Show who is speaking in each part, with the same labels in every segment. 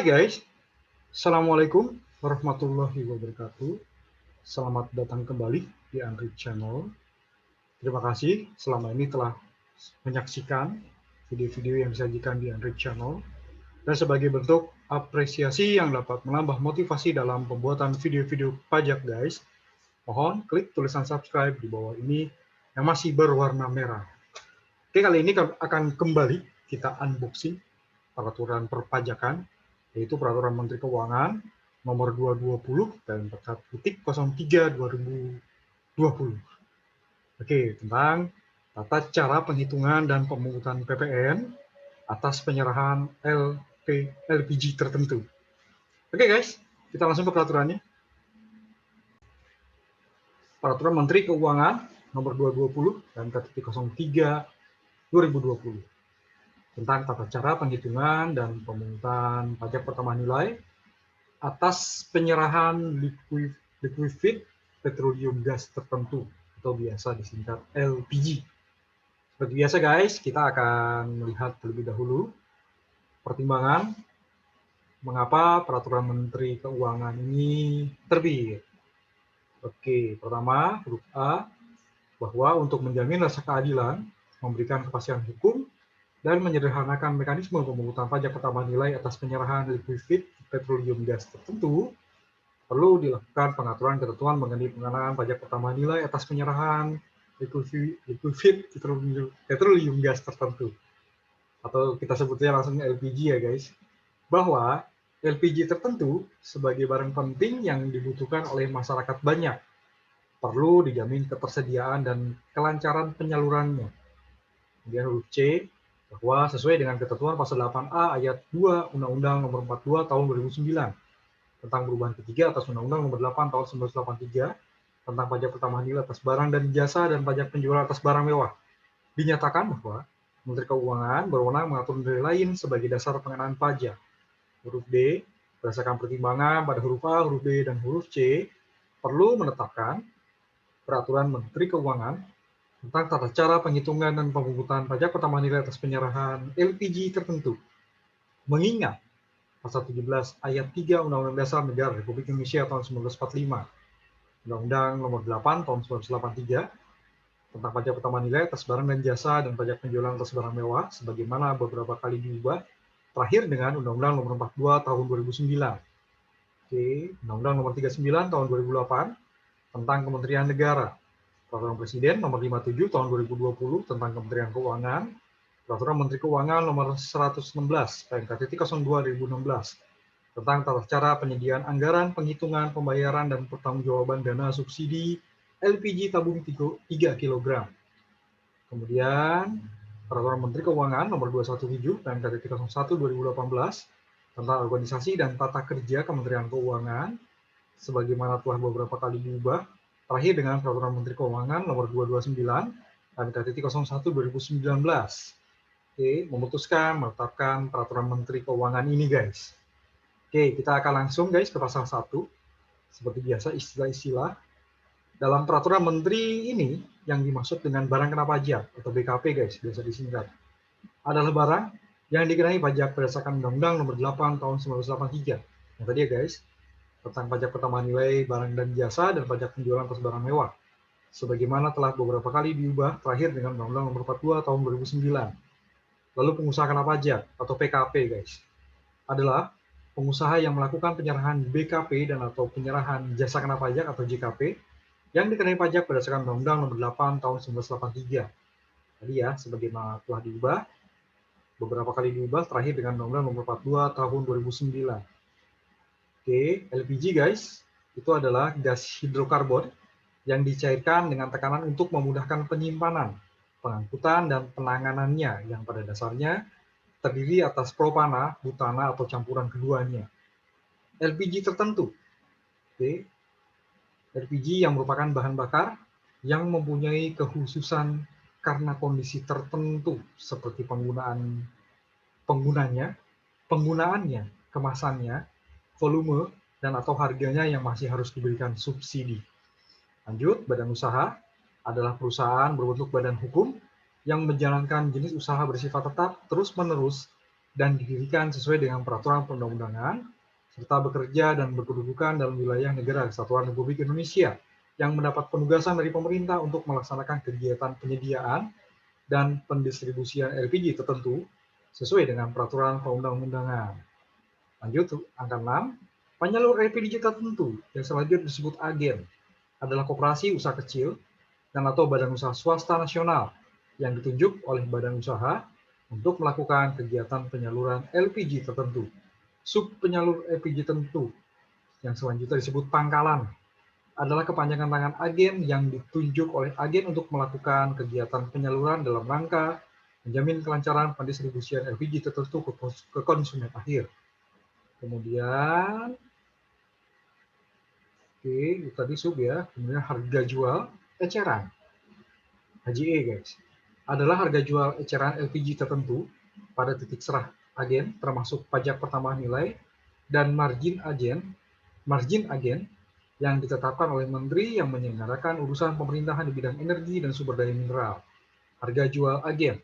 Speaker 1: Hai guys, Assalamualaikum warahmatullahi wabarakatuh. Selamat datang kembali di Android Channel. Terima kasih selama ini telah menyaksikan video-video yang disajikan di Android Channel. Dan sebagai bentuk apresiasi yang dapat menambah motivasi dalam pembuatan video-video pajak guys, mohon klik tulisan subscribe di bawah ini yang masih berwarna merah. Oke, kali ini akan kembali kita unboxing peraturan perpajakan, yaitu Peraturan Menteri Keuangan Nomor 220 dan 4.03/2020. Oke, tentang tata cara penghitungan dan pemungutan PPN atas penyerahan LPG tertentu. Oke guys, kita langsung ke peraturannya. Peraturan Menteri Keuangan Nomor 220 dan 4.03/2020 tentang tata cara penghitungan dan pemungutan pajak pertambahan nilai atas penyerahan liquefied petroleum gas tertentu atau biasa disingkat LPG. Seperti biasa guys, kita akan melihat terlebih dahulu pertimbangan mengapa peraturan Menteri Keuangan ini terbit. Oke, pertama huruf A, bahwa untuk menjamin rasa keadilan, memberikan kepastian hukum, dan menyederhanakan mekanisme pemungutan pajak pertambahan nilai atas penyerahan liquefied petroleum gas tertentu, perlu dilakukan pengaturan ketentuan mengenai pengenaan pajak pertambahan nilai atas penyerahan liquefied petroleum gas tertentu, atau kita sebutnya langsung LPG ya guys, bahwa LPG tertentu sebagai barang penting yang dibutuhkan oleh masyarakat banyak, perlu dijamin ketersediaan dan kelancaran penyalurannya. Kemudian huruf C, bahwa sesuai dengan ketentuan pasal 8A ayat 2 Undang-Undang Nomor 42 Tahun 2009 tentang perubahan ketiga atas Undang-Undang Nomor 8 Tahun 1983 tentang pajak pertambahan nilai atas barang dan jasa dan pajak penjualan atas barang mewah, dinyatakan bahwa Menteri Keuangan berwenang mengatur nilai lain sebagai dasar pengenaan pajak. Huruf D, berdasarkan pertimbangan pada huruf A, huruf B, dan huruf C, perlu menetapkan Peraturan Menteri Keuangan tentang tata cara penghitungan dan pemungutan pajak pertambahan nilai atas penyerahan LPG tertentu. Mengingat Pasal 17 Ayat 3 Undang-Undang Dasar Negara Republik Indonesia tahun 1945, Undang-Undang Nomor 8 tahun 1983 tentang pajak pertambahan nilai atas barang dan jasa dan pajak penjualan atas barang mewah, sebagaimana beberapa kali diubah, terakhir dengan Undang-Undang Nomor 42 tahun 2009. Oke, Undang-Undang Nomor 39 tahun 2008 tentang Kementerian Negara, Peraturan Presiden Nomor 57 tahun 2020 tentang Kementerian Keuangan, Peraturan Menteri Keuangan Nomor 116 PMK.02/2016 tentang tata cara penyediaan anggaran, penghitungan, pembayaran, dan pertanggungjawaban dana subsidi LPG tabung 3 kg. Kemudian Peraturan Menteri Keuangan Nomor 217 PMK.01/2018 tentang organisasi dan tata kerja Kementerian Keuangan, sebagaimana telah beberapa kali diubah, terakhir dengan Peraturan Menteri Keuangan Nomor 229 PMK.01/2019. Oke, memutuskan menetapkan Peraturan Menteri Keuangan ini guys. Oke, kita akan langsung guys ke pasal 1. Seperti biasa istilah-istilah. Dalam Peraturan Menteri ini yang dimaksud dengan barang kena pajak atau BKP guys, biasa disingkat, adalah barang yang dikenai pajak berdasarkan Undang-Undang Nomor 8 Tahun 1983. Yang tadi ya guys, tentang pajak pertambahan nilai barang dan jasa dan pajak penjualan atas barang mewah, sebagaimana telah beberapa kali diubah, terakhir dengan Undang-Undang Nomor 42 Tahun 2009. Lalu pengusaha kena pajak atau PKP guys, adalah pengusaha yang melakukan penyerahan BKP dan atau penyerahan jasa kena pajak atau JKP yang dikenai pajak berdasarkan Undang-Undang Nomor 8 Tahun 1983. Tadi ya, sebagaimana telah diubah, beberapa kali diubah, terakhir dengan Undang-Undang Nomor 42 Tahun 2009. Oke, LPG guys, itu adalah gas hidrokarbon yang dicairkan dengan tekanan untuk memudahkan penyimpanan, pengangkutan, dan penanganannya yang pada dasarnya terdiri atas propana, butana, atau campuran keduanya. LPG tertentu. Oke. LPG yang merupakan bahan bakar yang mempunyai kekhususan karena kondisi tertentu seperti penggunaannya, kemasannya, volume, dan atau harganya yang masih harus diberikan subsidi. Lanjut, badan usaha adalah perusahaan berbentuk badan hukum yang menjalankan jenis usaha bersifat tetap terus-menerus dan didirikan sesuai dengan peraturan perundang-undangan, serta bekerja dan berkedudukan dalam wilayah negara Kesatuan Republik Indonesia yang mendapat penugasan dari pemerintah untuk melaksanakan kegiatan penyediaan dan pendistribusian LPG tertentu sesuai dengan peraturan perundang-undangan. Lanjut, angka 6. Penyalur LPG tertentu yang selanjutnya disebut agen adalah koperasi usaha kecil dan atau badan usaha swasta nasional yang ditunjuk oleh badan usaha untuk melakukan kegiatan penyaluran LPG tertentu. Sub penyalur LPG tertentu yang selanjutnya disebut pangkalan adalah kepanjangan tangan agen yang ditunjuk oleh agen untuk melakukan kegiatan penyaluran dalam rangka menjamin kelancaran pendistribusian LPG tertentu ke konsumen akhir. Kemudian, itu tadi sub ya, kemudian harga jual eceran. HJE guys, adalah harga jual eceran LPG tertentu pada titik serah agen termasuk pajak pertambahan nilai dan margin agen yang ditetapkan oleh menteri yang menyelenggarakan urusan pemerintahan di bidang energi dan sumber daya mineral. Harga jual agen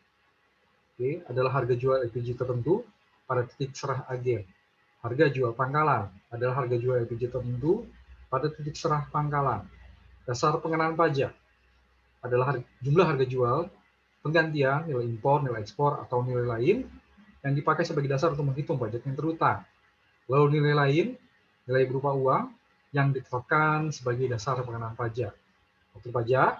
Speaker 1: adalah harga jual LPG tertentu pada titik serah agen. Harga jual pangkalan adalah harga jual LPG tertentu pada titik serah pangkalan. Dasar pengenaan pajak adalah jumlah harga jual, penggantian, nilai impor, nilai ekspor, atau nilai lain yang dipakai sebagai dasar untuk menghitung pajak yang terutang. Lalu nilai lain, nilai berupa uang yang ditetapkan sebagai dasar pengenaan pajak. Waktu pajak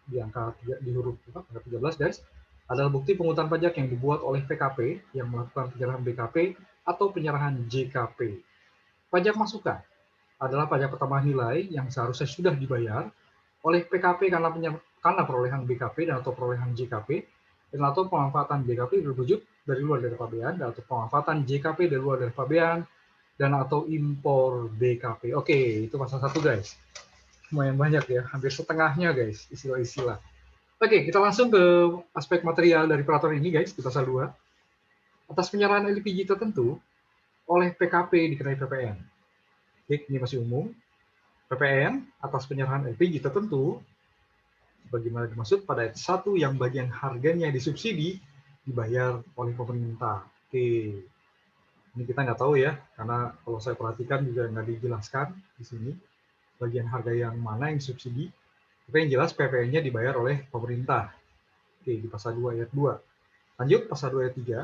Speaker 1: di huruf 13 guys, adalah bukti pungutan pajak yang dibuat oleh PKP yang melakukan penyerahan BKP atau penyerahan JKP. Pajak masukan adalah pajak pertambahan nilai yang seharusnya sudah dibayar oleh PKP karena perolehan BKP dan atau perolehan JKP dan atau pemanfaatan BKP berwujud dari luar daerah pabean dan atau pemanfaatan JKP dari luar daerah pabean dan atau impor BKP. Oke, itu pasal 1 guys. Lumayan banyak ya, hampir setengahnya guys istilah-istilah. Oke, kita langsung ke aspek material dari peraturan ini guys, di pasal 2. Atas penyerahan LPG tertentu oleh PKP dikenai PPN. Oke, ini masih umum. PPN atas penyerahan LPG tertentu sebagaimana dimaksud pada ayat 1 yang bagian harganya disubsidi dibayar oleh pemerintah. Oke, ini kita nggak tahu ya, karena kalau saya perhatikan juga nggak dijelaskan di sini bagian harga yang mana yang subsidi. Tapi yang jelas PPN-nya dibayar oleh pemerintah. Oke, di pasal 2 ayat 2. Lanjut, pasal 2 ayat 3.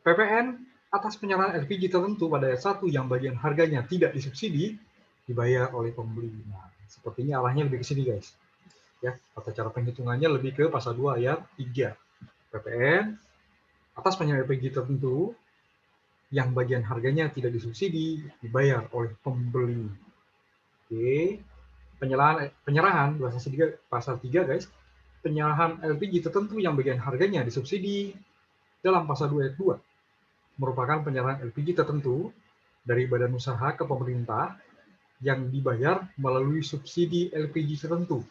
Speaker 1: PPN atas penyerahan LPG tertentu pada ayat 1 yang bagian harganya tidak disubsidi dibayar oleh pembeli. Nah, sepertinya arahnya lebih ke sini guys. Ya, tata cara penghitungannya lebih ke pasal 2 ayat 3. PPN atas penyerahan LPG tertentu yang bagian harganya tidak disubsidi dibayar oleh pembeli. Oke. Penyerahan pasal 3 guys. Penyerahan LPG tertentu yang bagian harganya disubsidi dalam pasal 2 ayat 2 merupakan penyerahan LPG tertentu dari badan usaha ke pemerintah yang dibayar melalui subsidi LPG tertentu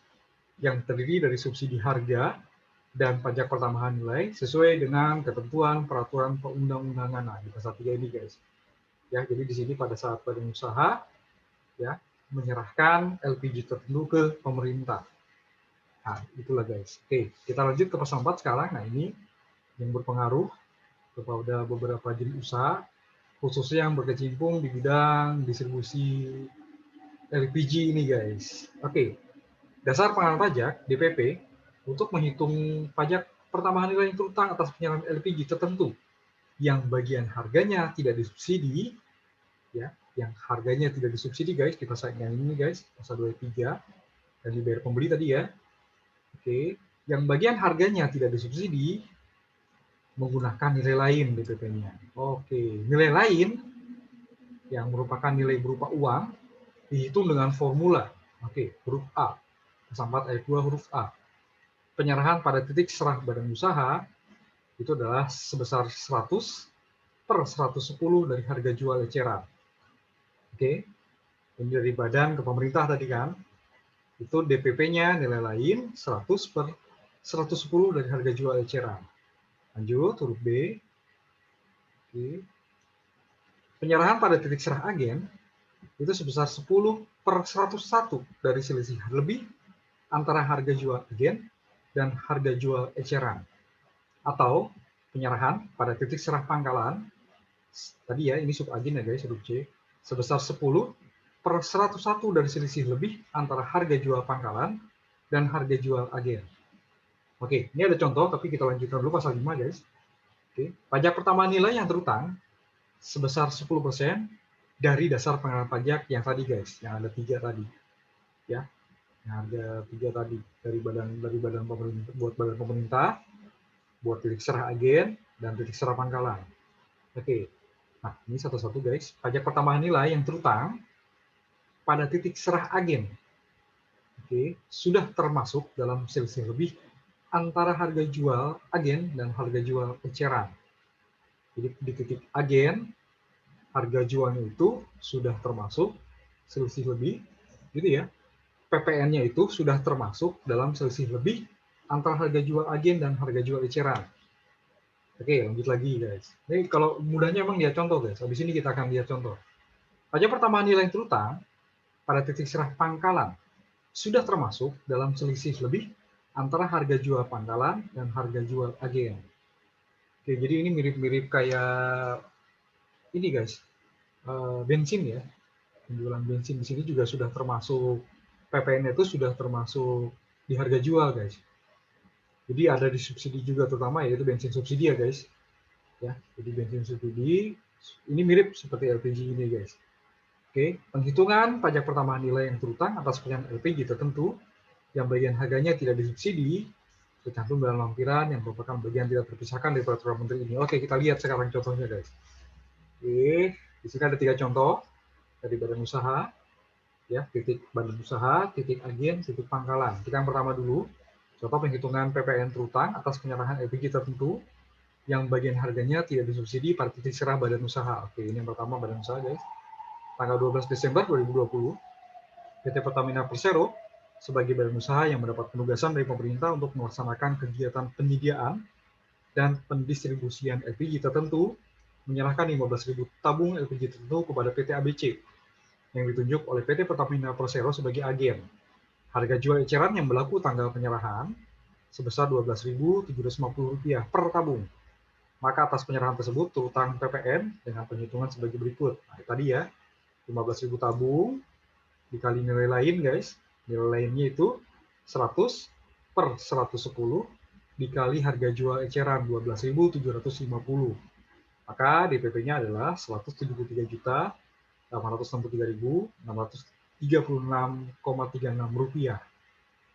Speaker 1: yang terdiri dari subsidi harga dan pajak pertambahan nilai sesuai dengan ketentuan peraturan perundang-undangan. Nah, di pasal 3 ini guys. Ya, jadi di sini pada saat badan usaha ya menyerahkan LPG tertentu ke pemerintah. Nah, itulah guys. Oke, kita lanjut ke pasal 4 sekarang. Nah, ini yang berpengaruh kepada beberapa jenis usaha, khususnya yang berkecimpung di bidang distribusi LPG ini guys. Oke, dasar pengenaan pajak DPP untuk menghitung pajak pertambahan nilai yang terutang atas penyerahan LPG tertentu yang bagian harganya tidak disubsidi, ya, yang harganya tidak disubsidi guys, di pasal yang ini guys, pasal 23 dan dibayar pembeli tadi ya. Oke, yang bagian harganya tidak disubsidi menggunakan nilai lain DPP-nya. Oke, nilai lain yang merupakan nilai berupa uang dihitung dengan formula. Oke, huruf A. Pasal 4 ayat 2 huruf A. Penyerahan pada titik serah badan usaha itu adalah sebesar 100 per 110 dari harga jual eceran. Oke, ini dari badan ke pemerintah tadi kan. Itu DPP-nya nilai lain 100 per 110 dari harga jual eceran. Lanjut, huruf B. Oke. Penyerahan pada titik serah agen itu sebesar 10 per 101 dari selisih lebih antara harga jual agen dan harga jual eceran. Atau penyerahan pada titik serah pangkalan, tadi ya, ini sub agen ya guys, huruf C, sebesar 10/101 dari selisih lebih antara harga jual pangkalan dan harga jual agen. Oke, ini ada contoh, tapi kita lanjutkan dulu pasal 5 guys. Oke, pajak pertambahan nilai yang terutang sebesar 10% dari dasar pengenaan pajak yang tadi guys, yang ada 3 tadi. Ya, yang ada 3 tadi, dari badan pemerintah, buat badan pemerintah, buat titik serah agen, dan titik serah pangkalan. Oke, nah ini satu-satu guys. Pajak pertambahan nilai yang terutang pada titik serah agen, oke, sudah termasuk dalam selisih lebih antara harga jual agen dan harga jual eceran. Jadi di titik agen, harga jualnya itu sudah termasuk selisih lebih, gitu ya. PPN-nya itu sudah termasuk dalam selisih lebih antara harga jual agen dan harga jual eceran. Oke, lanjut lagi guys. Ini kalau mudahnya emang lihat contoh guys. Habis ini kita akan lihat contoh. Pajak pertambahan nilai terutang pada titik serah pangkalan sudah termasuk dalam selisih lebih antara harga jual pangkalan dan harga jual agen. Oke, jadi ini mirip-mirip kayak ini guys, bensin ya. Penjualan bensin di sini juga sudah termasuk, PPN itu sudah termasuk di harga jual guys. Jadi ada di subsidi juga, terutama yaitu bensin subsidi ya guys. Ya, jadi bensin subsidi ini mirip seperti LPG ini guys. Oke, penghitungan pajak pertambahan nilai yang terutang atas penggunaan LPG tertentu yang bagian harganya tidak disubsidi tercantum dalam lampiran yang merupakan bagian tidak terpisahkan dari peraturan menteri ini. Oke, kita lihat sekarang contohnya guys. Oke, di sini ada 3 contoh dari badan usaha, ya, titik badan usaha, titik agen, titik pangkalan. Kita yang pertama dulu, contoh penghitungan PPN terutang atas penyerahan LPG tertentu yang bagian harganya tidak disubsidi pada titik serah badan usaha. Oke, ini yang pertama badan usaha guys. Tanggal 12 Desember 2020, PT Pertamina Persero sebagai badan usaha yang mendapat penugasan dari pemerintah untuk melaksanakan kegiatan penyediaan dan pendistribusian LPG tertentu, menyerahkan 15.000 tabung LPG tertentu kepada PT ABC yang ditunjuk oleh PT Pertamina Persero sebagai agen. Harga jual eceran yang berlaku tanggal penyerahan sebesar Rp12.750 per tabung. Maka atas penyerahan tersebut terutang PPN dengan penghitungan sebagai berikut. Nah, tadi ya, 15.000 tabung dikali nilai lain guys. Nilai lainnya itu 100 per 110 dikali harga jual eceran 12.750. Maka DPP-nya adalah 173.863.636,36 rupiah.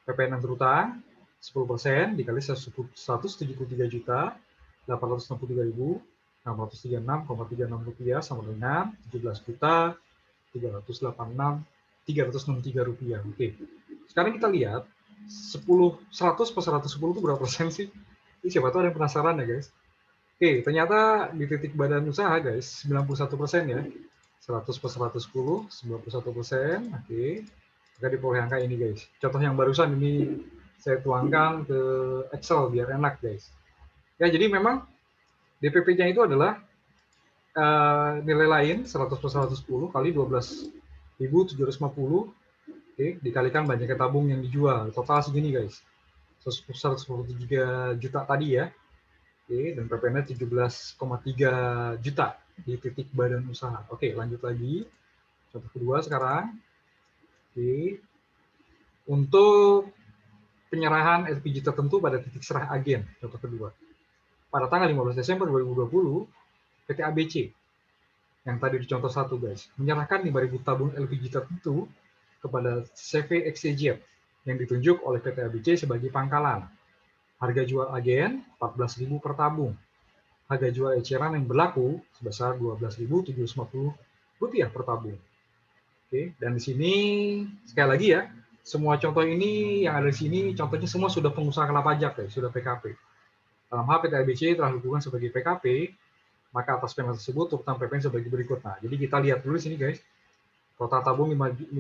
Speaker 1: PPN yang terutang 10% dikali 173.863.636,36 rupiah sama dengan 17.363.363 rupiah. Oke. Sekarang kita lihat 100 per 110 itu berapa persen sih? Ini siapa tahu ada yang penasaran ya guys. Oke, ternyata di titik badan usaha guys 91% ya. 100 per 110, 91%. Oke. Maka diperoleh angka ini guys. Contoh yang barusan ini saya tuangkan ke Excel biar enak guys. Ya, jadi memang DPP-nya itu adalah nilai lain 100 per 110 kali 12.750, oke, dikalikan banyaknya tabung yang dijual. Total segini guys. 143 juta tadi ya. Oke, dan PPN-nya 17,3 juta di titik badan usaha. Oke, lanjut lagi. Contoh kedua sekarang. Oke. Untuk penyerahan LPG tertentu pada titik serah agen, contoh kedua. Pada tanggal 15 Desember 2020, PT ABC yang tadi di contoh 1 guys, menyerahkan 5.000 tabung LPG tertentu kepada CV XCJ yang ditunjuk oleh PT ABC sebagai pangkalan. Harga jual agen 14.000 per tabung. Harga jual eceran yang berlaku sebesar Rp12.750 per tabung. Oke, dan di sini sekali lagi ya, semua contoh ini yang ada di sini contohnya semua sudah pengusaha kena pajak ya, sudah PKP. Dalam hal PT ABC telah dihukum sebagai PKP, maka atas payment tersebut terutang PPN sebagai berikut. Nah, jadi kita lihat dulu di sini guys. Total tabung 5.000.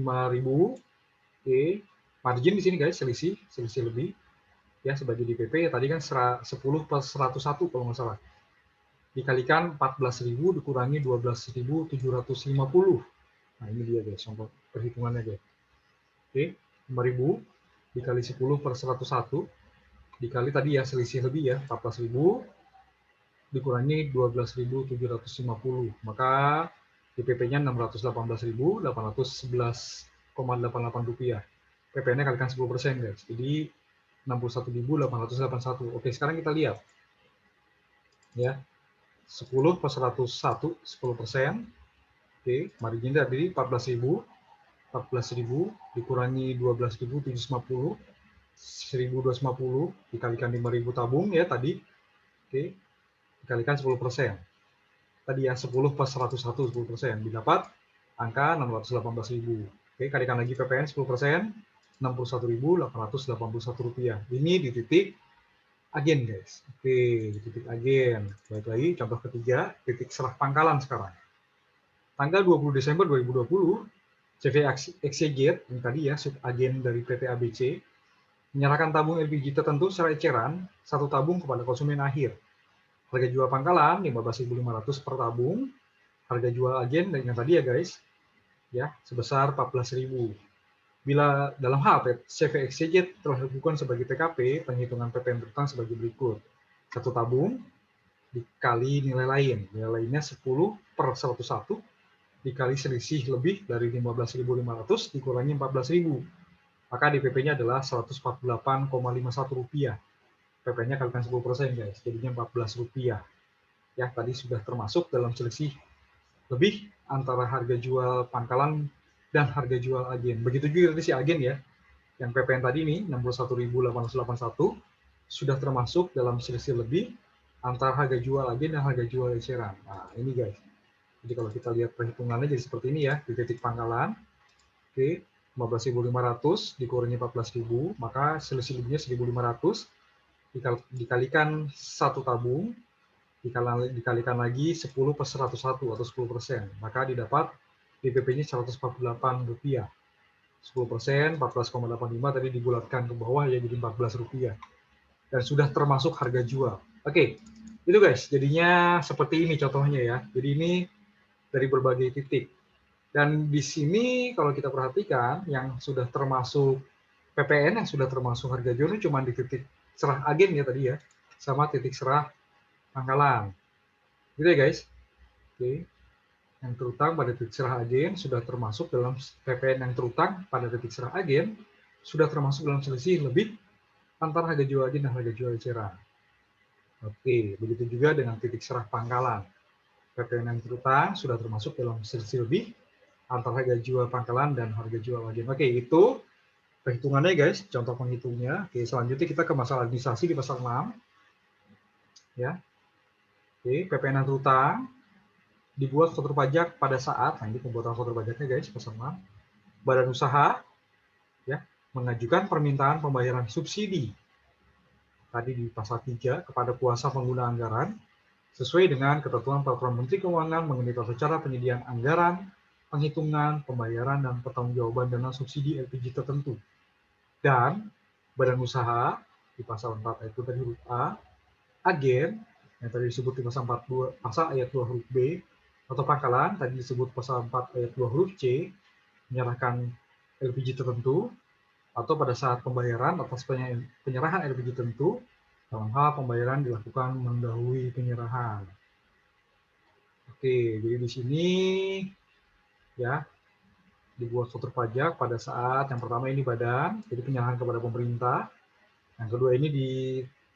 Speaker 1: Oke. Margin di sini guys, selisih lebih ya sebagai DPP ya, tadi kan 10 plus 101 kalau nggak salah. Dikalikan 14.000 dikurangi 12.750. Nah, ini dia guys, contoh perhitungannya guys. Oke, 5.000 dikali 10 per 101 dikali tadi ya selisih lebih ya 14.000 dikurangi 12.750, maka DPP-nya 618.811,88 rupiah. PPN-nya kalikan 10% guys, jadi 61.881. Oke, sekarang kita lihat ya, 10 per 101, 10%. Oke, marginnya dari 14.000 dikurangi 12.750, 1.250 dikalikan 5.000 tabung ya tadi. Oke, dikalikan 10%. Tadi ya 10 per 101, 10%, didapat angka 618.000. Oke, kalikan lagi PPN 10%, 61.881 rupiah. Ini di titik agen guys. Oke, di titik agen. Baik lagi, contoh ketiga, titik serah pangkalan sekarang. Tanggal 20 Desember 2020, CV Exeget, yang tadi ya, subagen dari PT ABC, menyerahkan tabung LPG tertentu secara eceran, satu tabung kepada konsumen akhir. Harga jual pangkalan 15.500 per tabung, harga jual agen yang tadi ya guys, ya sebesar 14.000. Bila dalam hal CV Exeget telah dilakukan sebagai TKP, penghitungan PPN berutang sebagai berikut. Satu tabung dikali nilai lain, nilai lainnya 10 per 101, dikali selisih lebih dari 15.500 dikurangi 14.000. Maka DPP-nya adalah 148,51 rupiah. PP-nya kalikan 10% guys, jadinya 14 rupiah. Ya, tadi sudah termasuk dalam selisih lebih antara harga jual pangkalan dan harga jual agen. Begitu juga tadi si agen ya, yang PPN tadi nih 61.881 sudah termasuk dalam selisih lebih antara harga jual agen dan harga jual eceran. Nah, ini guys. Jadi kalau kita lihat perhitungannya jadi seperti ini ya, di titik pangkalan, oke, 15.500 dikurangi 14.000, maka selisih lebihnya 1.500, dikalikan satu tabung, dikalikan lagi 10 per 101 atau 10%, maka didapat DPP-nya 148 rupiah. 10%, 14,85 tadi dibulatkan ke bawah ya jadi 14 rupiah. Dan sudah termasuk harga jual. Oke, itu guys, jadinya seperti ini contohnya ya. Jadi ini dari berbagai titik. Dan di sini kalau kita perhatikan yang sudah termasuk PPN yang sudah termasuk harga jual ini cuma di titik serah agen ya tadi ya, sama titik serah pangkalan. Gitu ya guys. Oke. Yang terutang pada titik serah agen sudah termasuk dalam PPN yang terutang pada titik serah agen sudah termasuk dalam selisih lebih antara harga jual agen dan harga jual eceran. Oke, begitu juga dengan titik serah pangkalan. PPN yang terutang sudah termasuk dalam selisih lebih antara harga jual pangkalan dan harga jual agen. Oke, itu perhitungannya guys, contoh penghitungnya. Oke, selanjutnya kita ke masalah administrasi di pasal 6. Ya. Oke, PPN yang terutang dibuat faktur pajak pada saat, nah ini pembuatan faktur pajaknya guys, pasal 6. Badan usaha ya, mengajukan permintaan pembayaran subsidi tadi di pasal 3 kepada kuasa pengguna anggaran sesuai dengan ketentuan peraturan Menteri Keuangan mengenai tata cara penyediaan anggaran, penghitungan, pembayaran, dan pertanggungjawaban dana subsidi LPG tertentu. Dan badan usaha di pasal 4 ayat 2 tadi huruf A, agen yang tadi disebut di pasal 42 pasal ayat 2 huruf B, atau pangkalan tadi disebut pasal 4 ayat 2 huruf C, menyerahkan LPG tertentu atau pada saat pembayaran atas penyerahan LPG tertentu dalam hal pembayaran dilakukan mendahului penyerahan. Oke, jadi di sini ya dibuat faktur pajak pada saat yang pertama ini badan, jadi penyerahan kepada pemerintah. Yang kedua ini di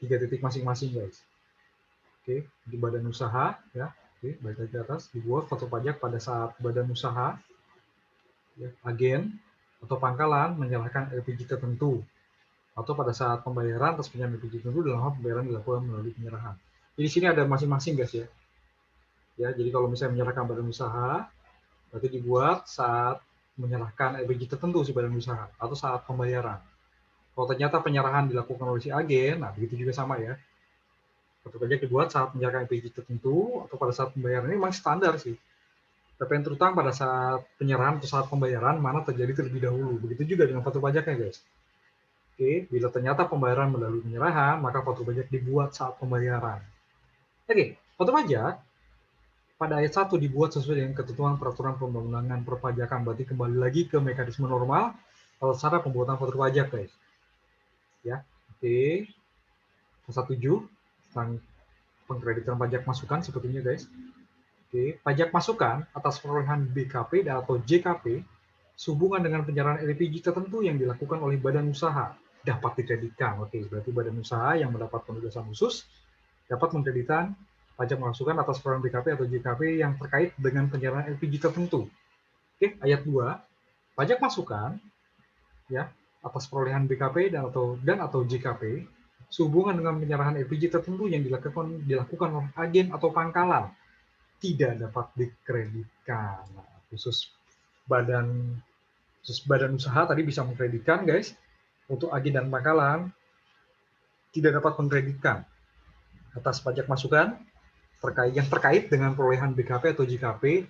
Speaker 1: 3 titik masing-masing guys. Oke, di badan usaha ya. Oke, baik lagi ke atas dibuat faktur pajak pada saat badan usaha, ya, agen atau pangkalan menyerahkan LPG tertentu atau pada saat pembayaran atas penyerahan LPG tertentu dalam hal pembayaran dilakukan melalui penyerahan. Jadi di sini ada masing-masing guys ya. Ya, jadi kalau misalnya menyerahkan badan usaha, berarti dibuat saat menyerahkan LPG tertentu si badan usaha atau saat pembayaran. Kalau ternyata penyerahan dilakukan oleh si agen, nah begitu juga sama ya. Faktur pajak dibuat saat menyerahkan LPG tertentu atau pada saat pembayaran. Ini memang standar sih. PPN terutang pada saat penyerahan atau saat pembayaran mana terjadi terlebih dahulu. Begitu juga dengan faktur pajaknya guys. Oke, bila ternyata pembayaran melalui penyerahan, maka faktur pajak dibuat saat pembayaran. Oke, faktur pajak pada ayat 1 dibuat sesuai dengan ketentuan peraturan perundang-undangan perpajakan. Berarti kembali lagi ke mekanisme normal atau cara pembuatan faktur pajak guys. Ya, oke. Pasal 7 tentang pengkreditan pajak masukan sepertinya guys. Oke, pajak masukan atas perolehan BKP atau JKP sehubungan dengan penyerahan LPG tertentu yang dilakukan oleh badan usaha dapat dikreditkan. Oke, berarti badan usaha yang mendapat penugasan khusus dapat mengkreditkan pajak masukan atas perolehan BKP atau JKP yang terkait dengan penyerahan LPG tertentu. Oke, ayat 2, pajak masukan ya atas perolehan BKP dan atau JKP sehubungan dengan penyerahan LPG tertentu yang dilakukan oleh agen atau pangkalan tidak dapat dikreditkan. Nah, khusus badan usaha tadi bisa mengkreditkan guys. Untuk agen dan pangkalan tidak dapat mengkreditkan atas pajak masukan terkait dengan perolehan BKP atau JKP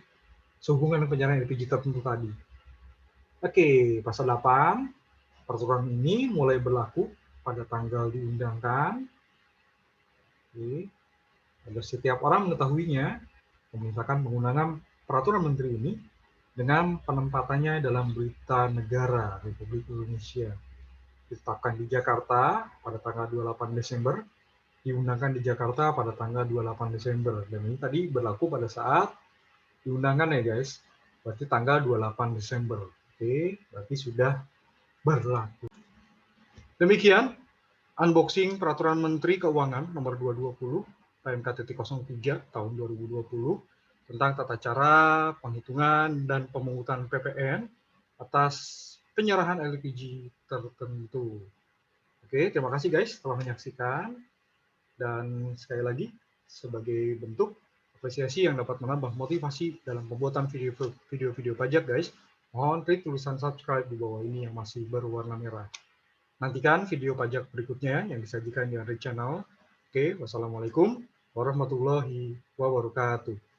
Speaker 1: sehubungan dengan penyerahan LPG tertentu tadi. Oke, pasal 8, peraturan ini mulai berlaku pada tanggal diundangkan. Oke, agar setiap orang mengetahuinya, misalkan menggunakan peraturan menteri ini dengan penempatannya dalam Berita Negara Republik Indonesia. Ditetapkan di Jakarta pada tanggal 28 Desember, diundangkan di Jakarta pada tanggal 28 Desember. Dan ini tadi berlaku pada saat diundangkan ya guys, berarti tanggal 28 Desember. Oke, berarti sudah berlaku. Demikian unboxing Peraturan Menteri Keuangan Nomor 220 PMK.03 tahun 2020 tentang tata cara penghitungan dan pemungutan PPN atas penyerahan LPG tertentu. Oke, terima kasih guys telah menyaksikan. Dan sekali lagi, sebagai bentuk apresiasi yang dapat menambah motivasi dalam pembuatan video-video pajak guys, mohon klik tulisan subscribe di bawah ini yang masih berwarna merah. Nantikan video pajak berikutnya yang disajikan di channel. Oke, wassalamualaikum warahmatullahi wabarakatuh.